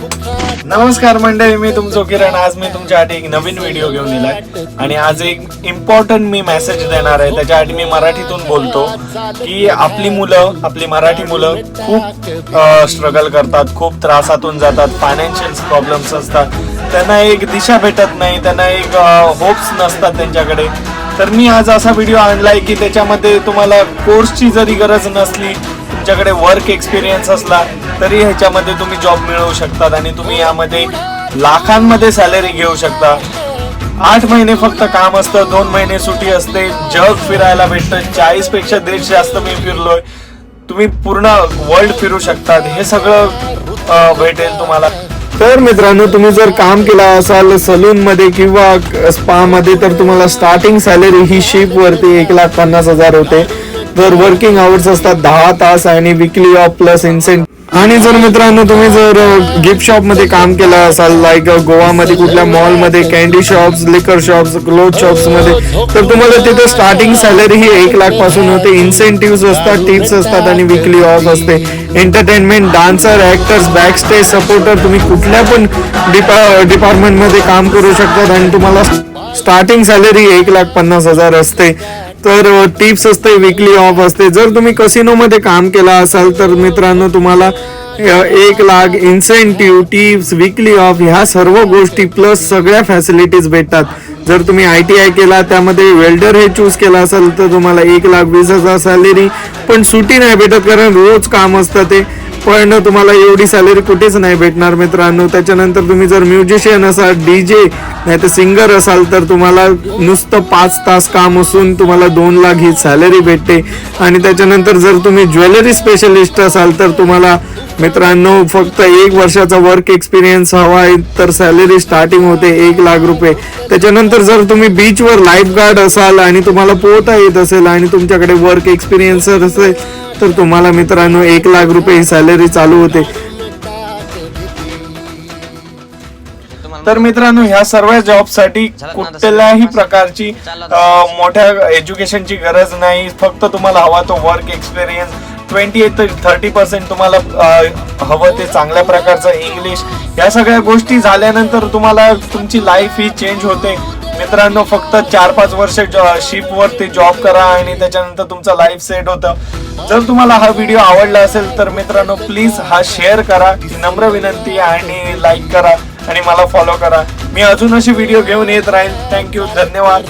नमस्कार मंडळी, मी तुमचं किरण. आज मी तुमच्यासाठी एक नवीन व्हिडिओ घेऊन दिलाय आणि आज एक इम्पॉर्टंट मी मेसेज देणार आहे. त्याच्यासाठी मी मराठीतून बोलतो की आपली मराठी मुलं खूप स्ट्रगल करतात, खूप त्रासातून जातात, फायनान्शियल प्रॉब्लेम्स असतात, त्यांना एक दिशा भेटत नाही, त्यांना एक होप्स नसतात त्यांच्याकडे. तर मी आज असा व्हिडिओ आणलाय की त्याच्यामध्ये तुम्हाला कोर्सची जरी गरज नसली, तुमच्याकडे वर्क एक्सपिरियन्स असला तरी ह्याच्यामध्ये तुम्ही जॉब मिळवू शकतात आणि तुम्ही यामध्ये लाखांमध्ये सॅलरी घेऊ शकता. 8 महिने फक्त काम असतं, 2 महिने सुट्टी असते, जग फिरायला भेटतं. 40 पेक्षा देश जास्त मी फिरलोय. तुम्ही पूर्ण वर्ल्ड फिरू शकतात. हे सगळं भेटेल तुम्हाला. तर मित्रांनो, तुम्ही जर काम केला असाल सलून मध्ये किंवा स्पा मध्ये तर तुम्हाला स्टार्टिंग सॅलरी ही शिफ्ट वरती 1,50,000 होते. तर वर्किंग आवर्स असतात 10 तास आणि विकली ऑफ प्लस इन्सेंटिव्ह. आणि जर मित्रांनो तुम्ही जर गिफ्ट शॉप मध्ये काम केलं असाल, लाईक गोवामध्ये कुठल्या मॉल मध्ये, कॅन्डी शॉप्स, लिकर शॉप्स, क्लोथ शॉप्स मध्ये, तर तुम्हाला तिथे स्टार्टिंग सॅलरी ही 1 लाख पासून होते. इन्सेंटिव्ह असतात, टिप्स असतात आणि विकली ऑफ असते. Entertainment, dancer, actors, back stage supporter, तुम्ही कुठल्या पण डिपार्टमेंट मध्ये काम करू शकतात आणि तुम्हाला स्टार्टिंग सॅलरी 1,50,000 असते. तर टिप्स असते, विकली ऑफ असते. जर तुम्ही कसिनो मध्ये काम केला असाल तर मित्रांनो तुम्हाला 1 lakh incentive, tips, weekly of ह्या सर्व गोष्टी प्लस सगळ्या फॅसिलिटीज भेटतात. जर तुम्ही ITI केला, त्यामध्ये वेल्डर हे चूज केला असेल तर तुम्हाला 1,20,000 सॅलरी, पण सुट्टी नाही भेटत कारण रोज काम असतं ते. पण तुम्हाला एवढी सॅलरी कुठेच नाही भेटणार मित्रांनो. त्याच्यानंतर तुम्ही जर म्युझिशियन असाल, DJ नाही तर सिंगर असाल तर तुम्हाला नुसतं 5 तास काम असून तुम्हाला 2 लाख ही सॅलरी भेटते. आणि त्याच्यानंतर जर तुम्ही ज्वेलरी स्पेशलिस्ट असाल तर तुम्हाला मित्रांनो फक्त 1 वर्षाचा वर्क एक्सपिरियन्स हवा आहे तर सॅलरी स्टार्टिंग होते 1 लाख रुपये. त्याच्यानंतर जर तुम्ही बीचवर लाईफ गार्ड असाल आणि तुम्हाला पोहता येत असेल आणि तुमच्याकडे वर्क एक्सपिरियन्स असेल तर तुम्हाला मित्रांनो 1 लाख रुपये ही सॅलरी चालू होते. तर मित्रांनो, ह्या सर्व जॉबसाठी कुठल्याही प्रकारची मोठ्या एज्युकेशनची गरज नाही. फक्त तुम्हाला हवा तो वर्क एक्सपिरियन्स. 28 ते 30% तुम्हाला हवं ते चांगल्या प्रकारचं इंग्लिश. या सगळ्या गोष्टी झाल्यानंतर तुम्हाला तुमची लाईफ ही चेंज होते. मित्रांनो, फक्त 4-5 वर्ष शिफ्ट वरती जॉब करा आणि त्याच्यानंतर तुमचं लाईफ सेट होतं. जर तुम्हाला हा व्हिडिओ आवडला असेल तर मित्रांनो प्लीज हा शेअर करा, ही नम्र विनंती, आणि लाईक करा आणि मला फॉलो करा. मी अजून असे व्हिडिओ घेऊन येत राहील. थँक्यू, धन्यवाद.